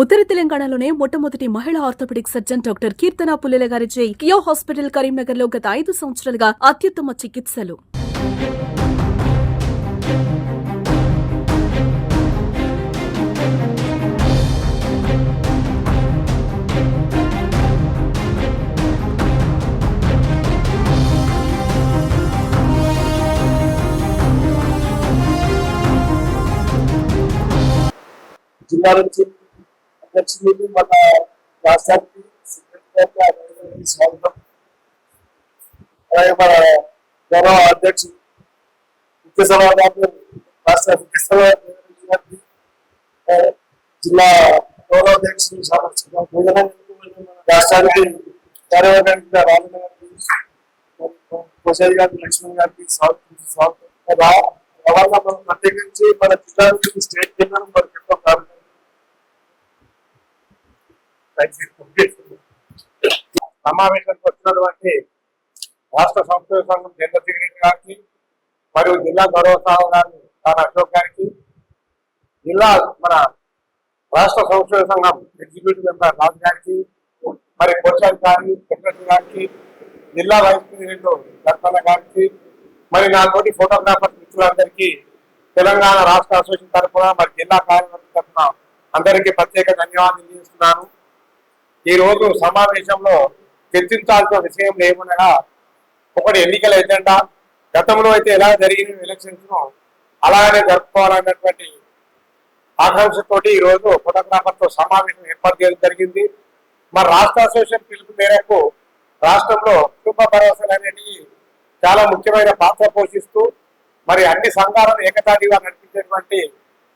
ఉత్తర తెలంగాణలోనే మొట్టమొదటి మహిళా ఆర్థోపెడిక్ సర్జన్ డాక్టర్ కీర్తన పుల్లెల గారిచే కియో హాస్పిటల్ కరీంనగర్ లో గత 5 సంవత్సరాలుగా అత్యుత్తమ చికిత్సలు. జిల్లా నుంచి అధ్యక్షులు మన రాష్ట్రానికి స్వాగతం. అలాగే మన గౌరవ అధ్యక్షులు ముఖ్య సలహాదారులు రాష్ట్ర ముఖ్య సలహాదారు జిల్లా గౌరవ అధ్యక్షులు రాష్ట్రానికి కార్యవర్గానికి రాజన్న గారికి కోశారి గారికి లక్ష్మణ్ గారికి స్వాగతం. రవాణా మనం ప్రత్యేకించి మన జిల్లా నుంచి స్టేట్ జిల్లా మనకి ఎంతో ప్రారంభం సమావేశానికి వచ్చినటువంటి రాష్ట్ర సంక్షేమ సంఘం జనరల్ సెక్రటరీ గారికి మరియు జిల్లా గౌరవ సలహాదారు తాను అశోక్ గారికి, జిల్లా మన రాష్ట్ర సంక్షేమ సంఘం ఎగ్జిక్యూటివ్ మెంబర్ రాజు గారికి, మరి కోశారి గారి సెక్రటరీ గారికి, జిల్లా వైస్ ప్రెసిడెంట్ దర్శన గారికి, మరి నాతోటి ఫోటోగ్రాఫర్ మిత్రులందరికీ తెలంగాణ రాష్ట్ర అసోసియేషన్ తరఫున మరి జిల్లా కార్యవర్గం తరఫున అందరికీ ప్రత్యేక ధన్యవాదాలు తెలియజేస్తున్నాను. ఈ రోజు సమావేశంలో చర్చించాల్సిన విషయం ఏమనగా, ఒకటి ఎన్నికల ఎజెండా. గతంలో అయితే ఎలా జరిగిన ఎలక్షన్స్ ను అలాగనే జరుపుకోవాలన్నటువంటి ఆకాంక్షతోటి ఈ రోజు ఫోటోగ్రాఫర్ తో సమావేశం ఏర్పాటు చేయడం జరిగింది. మరి రాష్ట్ర అసోసియేషన్ పిలుపు మేరకు రాష్ట్రంలో కుటుంబ భరోసాలు అనేటివి చాలా ముఖ్యమైన పాత్ర పోషిస్తూ మరి అన్ని సంఘాలను ఏకతాటిగా నడిపించేటువంటి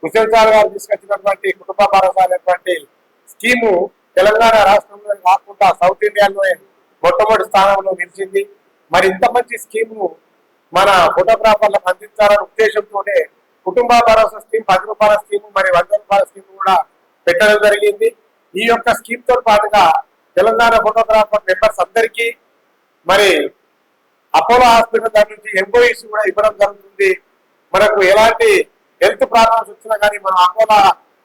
హుసేన్ సార్ గారు తీసుకొచ్చినటువంటి కుటుంబ భరోసా అనేటువంటి స్కీము తెలంగాణ రాష్ట్రంలో కాకుండా సౌత్ ఇండియాలో మొట్టమొదటి స్థానంలో నిలిచింది. మరి ఇంత మంచి స్కీమ్ మన ఫోటోగ్రాఫర్లకు అందించాలనే ఉద్దేశంతోనే కుటుంబ భరోసా స్కీమ్ 10 రూపాయల స్కీమ్ మరి 100 రూపాయల స్కీమ్ కూడా పెట్టడం జరిగింది. ఈ యొక్క స్కీమ్ తో పాటుగా తెలంగాణ ఫోటోగ్రాఫర్ మెంబర్స్ అందరికీ మరి అపోలో హాస్పిటల్ దాని నుంచి ఎంప్లాయీస్ కూడా ఇవ్వడం జరుగుతుంది. మనకు ఎలాంటి హెల్త్ ప్రాబ్లమ్స్ వచ్చినా కానీ మనం అపోలో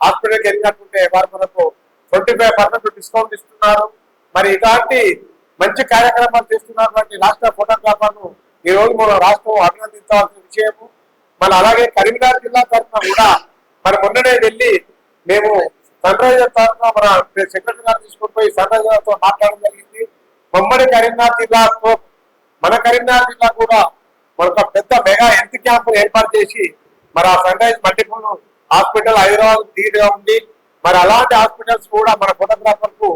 హాస్పిటల్కి వెళ్ళినట్టుంటే వారు మనకు 25% డిస్కౌంట్ ఇస్తున్నారు. మరి ఇలాంటి మంచి కార్యక్రమాలు చేస్తున్నటువంటి రాష్ట్ర ఫోటోగ్రాఫర్ను ఈ రోజు మనం రాష్ట్రం అభినందించాల్సిన విషయము. మన అలాగే కరీంనగర్ జిల్లా తరఫున కూడా మరి మొన్ననే వెళ్ళి మేము సన్ రైజర్ తరఫున మన సెక్రటరీ గారు తీసుకుని పోయి సన్ రైజర్ తో మాట్లాడడం జరిగింది. ఉమ్మడి కరీంనగర్ జిల్లాతో మన కరీంనగర్ జిల్లా కూడా మనకు పెద్ద మెగా హెల్త్ క్యాంప్ ఏర్పాటు చేసి మరి ఆ Sunrise multiple hospital Hyderabad ధీటుగా ఉంది. మరి అలాంటి హాస్పిటల్స్ కూడా మన ఫోటోగ్రాఫర్ కు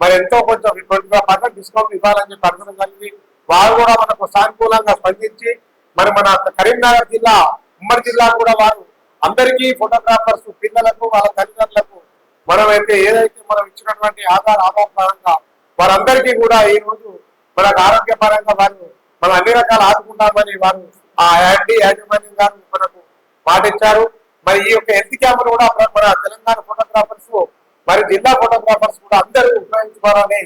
మరి ఎంతో కొంచెం 25% డిస్కౌంట్ ఇవ్వాలని చెప్పి అడగడం జరిగింది. వారు కూడా మనకు సానుకూలంగా స్పందించి మరి మన కరీంనగర్ జిల్లా ఉమ్మడి జిల్లా కూడా వారు అందరికీ ఫోటోగ్రాఫర్స్ పిల్లలకు వాళ్ళ తల్లిదండ్రులకు మనం ఏదైతే మనం ఇచ్చినటువంటి ఆధారంగా వారందరికీ కూడా ఈ రోజు మనకు ఆరోగ్యపరంగా వారు మనం అన్ని రకాల ఆదుకుంటామని వారు ఆ యాజమాన్యం గారు మనకు మాటిచ్చారు. మరి ఈ యొక్క హెల్త్ క్యాంప్ కూడా మన తెలంగాణ ఫోటోగ్రాఫర్స్ మరి జిల్లా ఫోటోగ్రాఫర్స్ కూడా అందరూ ఉపయోగించుకోవాలని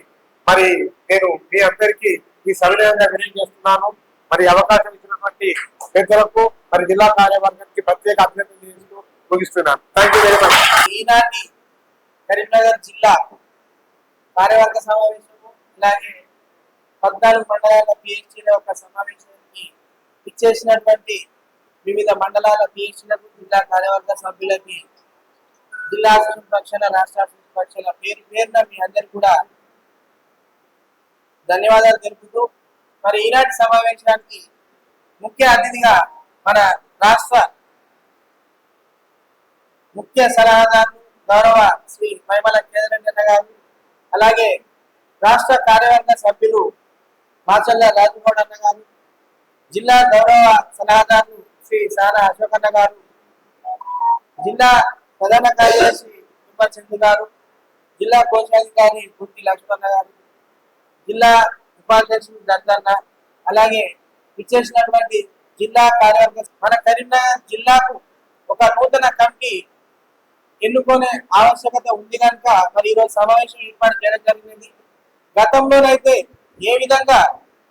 మరి నేను మీ అందరికీ ఈ సవినయంగా తెలియజేస్తున్నాను. మరి అవకాశం ఇచ్చినటువంటి పెద్దలకు మరి జిల్లా కార్యవర్గానికి ప్రత్యేక అభినందనలు చేస్తూ ముగిస్తున్నాను. Thank you very much. ఈనాటి కరీంనగర్ జిల్లా కార్యవర్గ సమావేశము అలాగే 14 మండలాల పిహెచ్ల యొక్క సమావేశానికి ఇచ్చేసినటువంటి వివిధ మండలాల పిహెచ్లకు జిల్లా కార్యవర్గ సభ్యులకి జిల్లా అసోసియేషన్ పక్షాన రాష్ట్ర అసోసియేషన్ పక్షాన పేరున మీ అందరికి కూడా ధన్యవాదాలు తెలుపుతూ మరి ఈనాటి సమావేశానికి ముఖ్య అతిథిగా మన రాష్ట్ర ముఖ్య సలహాదారు గౌరవ శ్రీ మైమల కేదరెడ్డి గారు, అలాగే రాష్ట్ర కార్యవర్గ సభ్యులు మాచల్ల రాజగౌడ్ అన్న గారు, జిల్లా గౌరవ సలహాదారు శ్రీ సారా అశోక్ అన్న గారు, జిల్లా ప్రధాన కార్యదర్శి చంద్ర గారు, జిల్లా కోశాధికారి గుర్తి లక్ష్మణ గారు, జిల్లా ఉపాధ్యక్షులు దత్తన్న, అలాగే ఇచ్చేసినటువంటి జిల్లా కార్యవర్గ మన కరీంనగర్ జిల్లాకు ఒక నూతన కమిటీ ఎన్నుకునే ఆవశ్యకత ఉంది కనుక మరి ఈరోజు సమావేశం ఏర్పాటు చేయడం జరిగింది. గతంలోనైతే ఏ విధంగా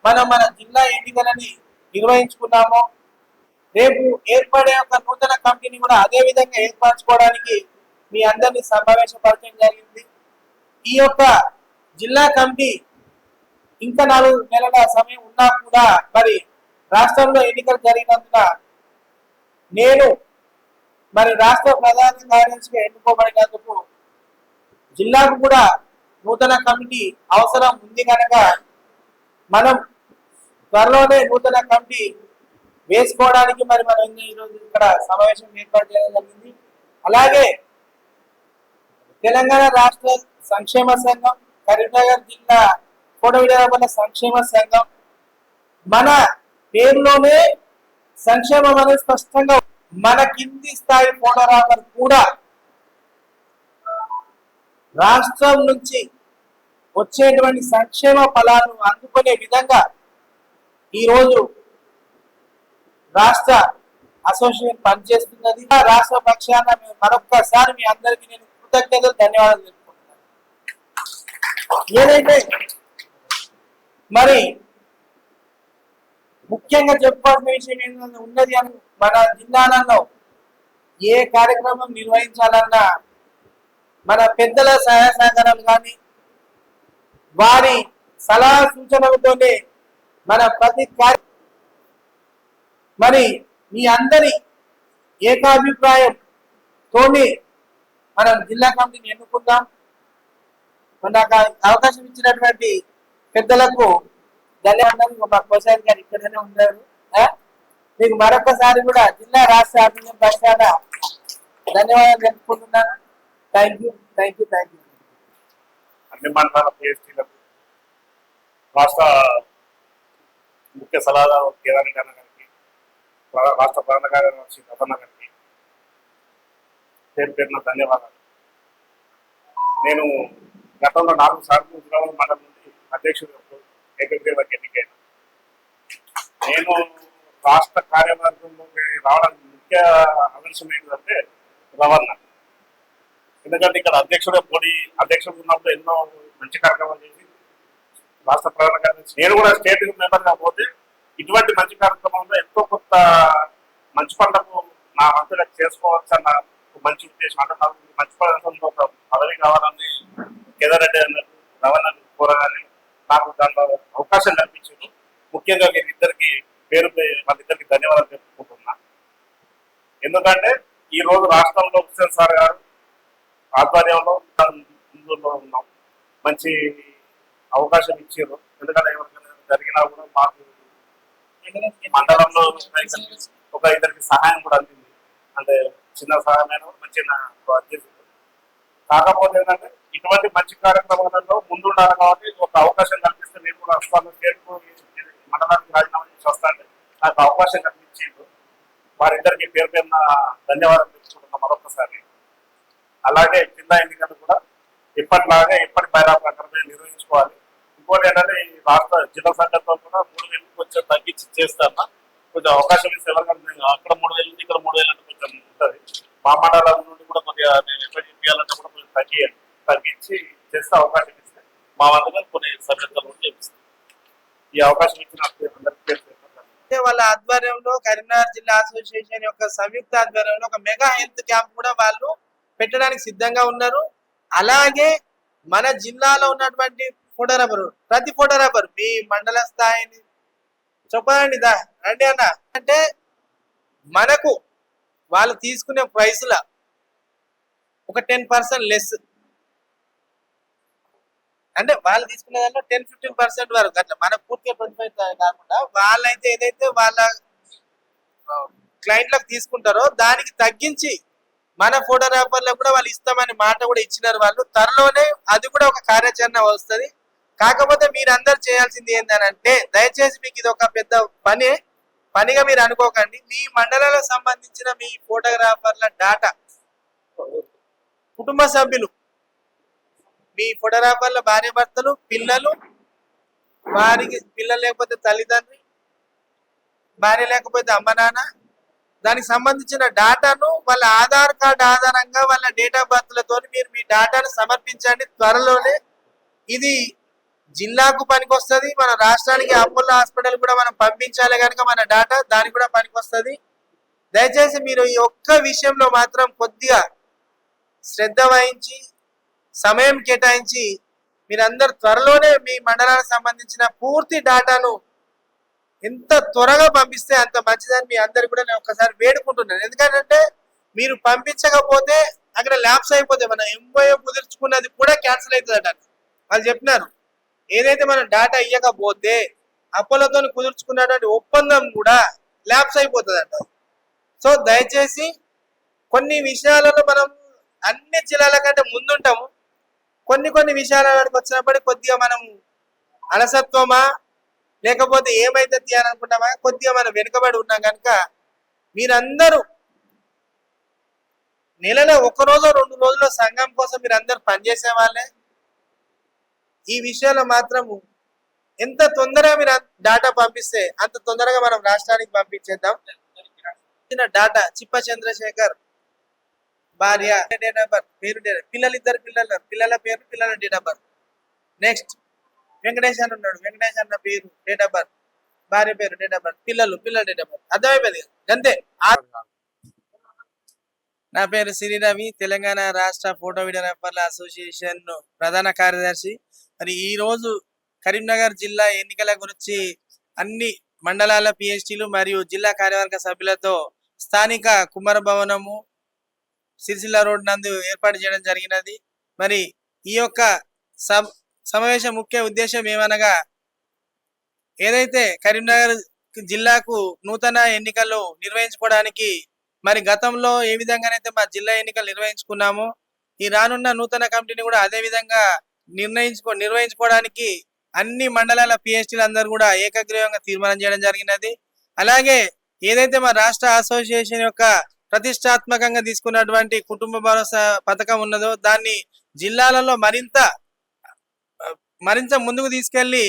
మన జిల్లా ఎన్నికలని నిర్వహించుకున్నామో రేపు ఏర్పడే ఒక నూతన కమిటీని కూడా అదే విధంగా ఏర్పరచుకోవడానికి మీ అందరినీ సమావేశపరచడం జరిగింది. ఈ యొక్క జిల్లా కమిటీ ఇంకా 4 నెలల సమయం ఉన్నా కూడా మరి రాష్ట్రంలో ఎన్నికలు జరిగినందున నేను మరి రాష్ట్ర ప్రధాన కార్యదర్శిగా ఎన్నుకోబడినందుకు జిల్లాకు కూడా నూతన కమిటీ అవసరం ఉంది కనుక మనం త్వరలోనే నూతన కమిటీ వేసుకోవడానికి మరి మనం ఈరోజు ఇక్కడ సమావేశం ఏర్పాటు చేయడం జరిగింది. అలాగే తెలంగాణ రాష్ట్ర సంక్షేమ సంఘం, కరీంనగర్ జిల్లా కోడవిడల సంక్షేమ సంఘం, మన పేరులోనే సంక్షేమం అనేది స్పష్టంగా మన కింది స్థాయి ఫోటోగ్రాఫర్ కూడా రాష్ట్రం నుంచి వచ్చేటువంటి సంక్షేమ ఫలాలను అందుకునే విధంగా ఈరోజు రాష్ట్ర అసోసియేషన్ పనిచేస్తున్నది. రాష్ట్ర పక్షాన మరొక్కసారి మీ అందరికీ నేను కృతజ్ఞతలు, ధన్యవాదాలు తెలుపుకుంటున్నాను. ఏదైతే మరి ముఖ్యంగా చెప్పుకోవాల్సిన విషయం ఏంటంటే ఉన్నది అని మన జిల్లాలలో ఏ కార్యక్రమం నిర్వహించాలన్నా మన పెద్దల సహాయ సహకారాలు కానీ వారి సలహా సూచనలతోనే మన ప్రతి మరి మీ అందరి ఏకాభిప్రాయంతోనే మనం జిల్లా కమిటీని ఎన్నుకుందాం. నాకు అవకాశం ఇచ్చినటువంటి పెద్దలకు ధన్యవాదాలు. మా కోశారి గారు ఇక్కడనే ఉన్నారు. మీకు మరొకసారి కూడా జిల్లా రాష్ట్ర అభివృద్ధి పక్షాన ధన్యవాదాలు తెలుపుకుంటున్నాను. Thank you. అన్ని మండలాల పిఎస్టీలకు రాష్ట్ర ముఖ్య సలహాదారు కేదారెడ్డి అన్న గారికి, రాష్ట్ర ప్రధాన కార్యదర్శి రతన్న గారికి పేరున ధన్యవాదాలు. నేను గతంలో 4 సార్లు హుజురాబాద్ మండలం నుండి అధ్యక్షుడు ఏకగ్రీవంగా ఎన్నికైనా. నేను రాష్ట్ర కార్యవర్గంలోకి రావడానికి ముఖ్య ఆదర్శం ఏంటంటే రవాణా. ఎందుకంటే ఇక్కడ అధ్యక్షుడు ఉన్నప్పుడు ఎన్నో మంచి కార్యక్రమాలు చేసి రాష్ట్ర ప్రధాన కార్యదర్శి, నేను కూడా స్టేట్ మెంబర్ కాకపోతే ఇటువంటి మంచి కార్యక్రమంలో ఎంతో కొత్త మంచి పనులకు నా వంతుగా చేసుకోవచ్చు అన్న మంచి ఉద్దేశం. అంటే నాకు మంచి పనులు ఒక పదవి కావాలని కేదారెడ్డి అన్నట్టు రవాణా కోరగానే నాకు దాంట్లో అవకాశం కల్పించింది. ముఖ్యంగా వీరిద్దరికి వాళ్ళిద్దరికి ధన్యవాదాలు చెప్పుకుంటున్నా. ఎందుకంటే ఈ రోజు రాష్ట్రంలో హుస్సేన్ సార్ గారు ఆధ్వర్యంలో ముందులో ఉన్నాం. మంచి అవకాశం ఇచ్చారు. ఎందుకంటే ఎవరికైనా జరిగినా కూడా మాకు మండలంలో ఒక ఇద్దరికి సహాయం కూడా అందింది. అంటే చిన్న సహాయమైన మంచి అధ్యక్షుడు. కాకపోతే ఏంటంటే ఇటువంటి మంచి కార్యక్రమాలలో ముందుండాలి కాబట్టి ఒక అవకాశం కల్పిస్తే నేను కూడా వస్తాను. మండలానికి రాజీనామా చేసి వస్తాను. నాకు అవకాశం కల్పించింది. వారిద్దరికి పేరున ధన్యవాదాలు తెలుసుకుంటున్నాం మరొకసారి. అలాగే జిల్లా ఎన్నికలు కూడా ఎప్పటిలాగే ఎప్పటి బైరా ప్రకారమే నిర్వహించుకోవాలి. ఇంకోటి ఏంటంటే ఈ రాష్ట్ర జిల్లా సంఘంతో కూడా 3,000 కొంచెం తగ్గించి చేస్తాను. కొంచెం అవకాశం ఇస్తే అక్కడ 3,000 ఇక్కడ 3,000 అంటే కొంచెం ఉంటుంది. మా మండలం నుండి కూడా కొద్దిగా నేను ఎక్కడ చేయాలంటే కూడా కొంచెం తగ్గించి చేస్తే అవకాశం ఇస్తే మా వంతుగా కొన్ని సభ్యత్వాలు చేపిస్తాం. ఈ అవకాశం ఇచ్చిన అందరికీ వాళ్ళ ఆధ్వర్యంలో కరీంనగర్ జిల్లా అసోసియేషన్ యొక్క సంయుక్త ఆధ్వర్యంలో ఒక మెగా హెల్త్ క్యాంప్ కూడా వాళ్ళు పెట్టడానికి సిద్ధంగా ఉన్నారు. అలాగే మన జిల్లాలో ఉన్నటువంటి ఫోటోగ్రాఫర్, ప్రతి ఫోటోగ్రాఫర్ మీ మండల స్థాయిని చెప్పండి రండి అన్న అంటే మనకు వాళ్ళు తీసుకునే ప్రైస్ల ఒక 10% లెస్, అంటే వాళ్ళు తీసుకునే దాంట్లో 10-15% వరకు అట్లా మన పూర్తిగా 25 కాకుండా వాళ్ళైతే ఏదైతే వాళ్ళ క్లయింట్లకు తీసుకుంటారో దానికి తగ్గించి మన ఫోటోగ్రాఫర్లకు కూడా వాళ్ళు ఇస్తామని మాట కూడా ఇచ్చినారు వాళ్ళు. త్వరలోనే అది కూడా ఒక కార్యాచరణ వస్తుంది. కాకపోతే మీరందరూ చేయాల్సింది ఏంటంటే దయచేసి మీకు ఇది ఒక పెద్ద పనిగా మీరు అనుకోకండి. మీ మండలాలకు సంబంధించిన మీ ఫోటోగ్రాఫర్ల డాటా, కుటుంబ సభ్యులు, మీ ఫోటోగ్రాఫర్ల భార్య భర్తలు, పిల్లలు, వారికి పిల్లలు లేకపోతే తల్లిదండ్రి, భార్య లేకపోతే అమ్మ నాన్న, దానికి సంబంధించిన డాటాను వాళ్ళ ఆధార్ కార్డు ఆధారంగా వాళ్ళ డేట్ ఆఫ్ బర్త్లతో మీరు మీ డాటాను సమర్పించండి. త్వరలోనే ఇది జిల్లాకు పనికొస్తుంది. మన రాష్ట్రానికి అపోలో హాస్పిటల్ కూడా మనం పంపించాలి కనుక మన డాటా దానికి కూడా పనికొస్తుంది. దయచేసి మీరు ఈ ఒక్క విషయంలో మాత్రం కొద్దిగా శ్రద్ధ వహించి సమయం కేటాయించి మీరందరూ త్వరలోనే మీ మండలానికి సంబంధించిన పూర్తి డేటాను ఎంత త్వరగా పంపిస్తే అంత మంచిదని మీ అందరికి కూడా నేను ఒకసారి వేడుకుంటున్నాను. ఎందుకంటే మీరు పంపించకపోతే అక్కడ ల్యాబ్స్ అయిపోతాయి. మన ఎంఓఏ కుదుర్చుకున్నది కూడా క్యాన్సిల్ అవుతుందట. వాళ్ళు చెప్పినారు ఏదైతే మనం డేటా ఇవ్వకపోతే అపోలోతో కుదుర్చుకున్నటువంటి ఒప్పందం కూడా ల్యాబ్స్ అయిపోతుందట. సో దయచేసి కొన్ని విషయాలలో మనం అన్ని జిల్లాల కంటే ముందుంటాము. కొన్ని విషయాలకు వచ్చినప్పటికీ కొద్దిగా మనం అలసత్వమా లేకపోతే ఏమైతుంది అని అనుకుంటామా, కొద్దిగా మనం వెనుకబడి ఉన్నాం కనుక మీరందరూ నెలలో 1 రోజు 2 రోజుల సంఘం కోసం మీరు అందరు పనిచేసే వాళ్ళే. ఈ విషయంలో మాత్రము ఎంత తొందరగా మీరు డేటా పంపిస్తే అంత తొందరగా మనం రాష్ట్రానికి పంపించేద్దాం. డేటా చిప్ప చంద్రశేఖర్ భార్య డేట్ ఆఫ్ బర్త్ పేరు, పిల్లలిద్దరు పిల్లల పేరు, పిల్లల date of birth. Next Venkatesh అని ఉన్నాడు, వెంకటేష్ అన్న పేరు, డేట్ ఆఫ్ బర్త్, భార్య పేరు, డేట్ ఆఫ్ బర్త్, పిల్లల డేట్ ఆఫ్ బర్త్. అర్థమైపోయింది అంతే. నా పేరు సిరి రవి, తెలంగాణ రాష్ట్ర ఫోటో వీడియోగ్రాఫర్ల అసోసియేషన్ ప్రధాన కార్యదర్శి. మరి ఈ రోజు కరీంనగర్ జిల్లా ఎన్నికల గురించి అన్ని మండలాల పిహెచ్టీలు మరియు జిల్లా కార్యవర్గ సభ్యులతో స్థానిక కుమార భవనము సిరిసిల్ల రోడ్ నందు ఏర్పాటు చేయడం జరిగినది. మరి ఈ యొక్క సమావేశం ముఖ్య ఉద్దేశం ఏమనగా, ఏదైతే కరీంనగర్ జిల్లాకు నూతన ఎన్నికలు నిర్వహించుకోవడానికి మరి గతంలో ఏ విధంగానైతే మా జిల్లా ఎన్నికలు నిర్వహించుకున్నామో ఈ రానున్న నూతన కమిటీని కూడా అదే విధంగా నిర్వహించుకోవడానికి అన్ని మండలాల పిహెచ్టీలు అందరూ కూడా ఏకగ్రీవంగా తీర్మానం చేయడం జరిగినది. అలాగే ఏదైతే మా రాష్ట్ర అసోసియేషన్ యొక్క ప్రతిష్టాత్మకంగా తీసుకున్నటువంటి కుటుంబ భరోసా పథకం ఉన్నదో దాన్ని జిల్లాలలో మరింత ముందుకు తీసుకెళ్లి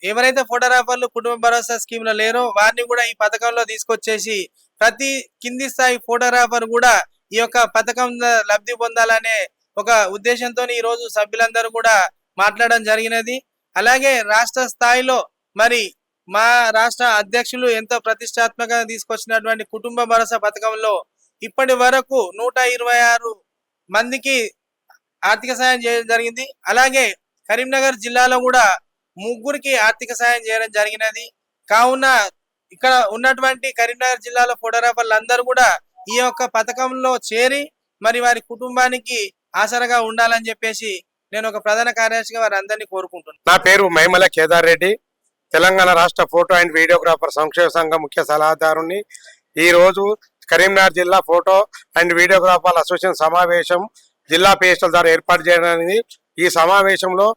ఎవరైతే ఫోటోగ్రాఫర్లు కుటుంబ భరోసా స్కీమ్ లో లేరో వారిని కూడా ఈ పథకంలో తీసుకొచ్చేసి ప్రతి కింది స్థాయి ఫోటోగ్రాఫర్ కూడా ఈ యొక్క పథకం లబ్ధి పొందాలనే ఒక ఉద్దేశంతో ఈ రోజు సభ్యులందరూ కూడా మాట్లాడడం జరిగినది. అలాగే రాష్ట్ర స్థాయిలో మరి మా రాష్ట్ర అధ్యక్షులు ఎంతో ప్రతిష్టాత్మకంగా తీసుకొచ్చినటువంటి కుటుంబ భరోసా పథకంలో ఇప్పటి వరకు 126 మందికి ఆర్థిక సాయం చేయడం జరిగింది. అలాగే కరీంనగర్ జిల్లాలో కూడా 3 ఆర్థిక సాయం చేయడం జరిగినది. కావున ఇక్కడ ఉన్నటువంటి కరీంనగర్ జిల్లాలో ఫోటోగ్రాఫర్లు అందరూ కూడా ఈ యొక్క పథకంలో చేరి మరి వారి కుటుంబానికి ఆసరగా ఉండాలని చెప్పేసి నేను ఒక ప్రధాన కార్యదర్శిగా వారి అందరినీ కోరుకుంటున్నాను. నా పేరు మైమల కేదార్ రెడ్డి, తెలంగాణ రాష్ట్ర ఫోటో అండ్ వీడియోగ్రాఫర్ సంక్షేమ సంఘం ముఖ్య సలహాదారుని. ఈ రోజు కరీంనగర్ జిల్లా ఫోటో అండ్ వీడియోగ్రాఫర్ల అసోసియేషన్ సమావేశం జిల్లా పిహెచ్టీల ద్వారా ఏర్పాటు చేయడానికి ఈ సమావేశంలో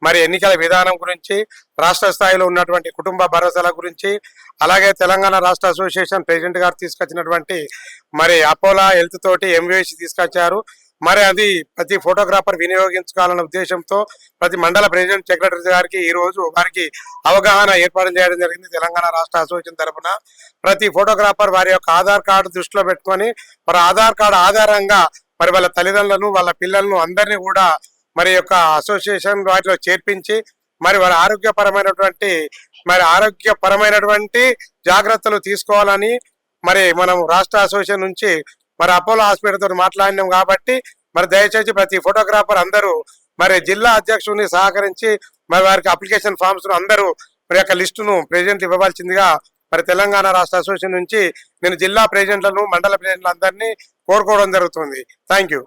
మరి ఎన్నికల విధానం గురించి, రాష్ట్ర స్థాయిలో ఉన్నటువంటి కుటుంబ భరోసాల గురించి, అలాగే తెలంగాణ రాష్ట్ర అసోసియేషన్ ప్రెసిడెంట్ గారు తీసుకొచ్చినటువంటి మరి అపోలో హెల్త్ తోటి ఎంవిసి తీసుకొచ్చారు. మరి అది ప్రతి ఫోటోగ్రాఫర్ వినియోగించుకోవాలన్న ఉద్దేశంతో ప్రతి మండల ప్రెసిడెంట్ సెక్రటరీ గారికి ఈ రోజు వారికి అవగాహన ఏర్పాటు చేయడం జరిగింది. తెలంగాణ రాష్ట్ర అసోసియేషన్ తరఫున ప్రతి ఫోటోగ్రాఫర్ వారి యొక్క ఆధార్ కార్డు దృష్టిలో పెట్టుకొని మరి ఆధార్ కార్డు ఆధారంగా మరి వాళ్ళ తల్లిదండ్రులను వాళ్ళ పిల్లలను అందరినీ కూడా మరి యొక్క అసోసియేషన్ వాటిలో చేర్పించి మరి వారి ఆరోగ్యపరమైనటువంటి జాగ్రత్తలు తీసుకోవాలని మరి మనం రాష్ట్ర అసోసియేషన్ నుంచి మరి అపోలో హాస్పిటల్ తోటి మాట్లాడినాం. కాబట్టి మరి దయచేసి ప్రతి ఫోటోగ్రాఫర్ అందరూ మరి జిల్లా అధ్యక్షుడిని సహకరించి మరి వారికి అప్లికేషన్ ఫామ్స్ అందరూ మరి యొక్క లిస్టును ప్రెసిడెంట్ ఇవ్వవలసిందిగా మరి తెలంగాణ రాష్ట్ర అసోసియేషన్ నుంచి నేను జిల్లా ప్రెసిడెంట్లను మండల ప్రెసిడెంట్లు అందరినీ కోరుకోవడం జరుగుతుంది. Thank you.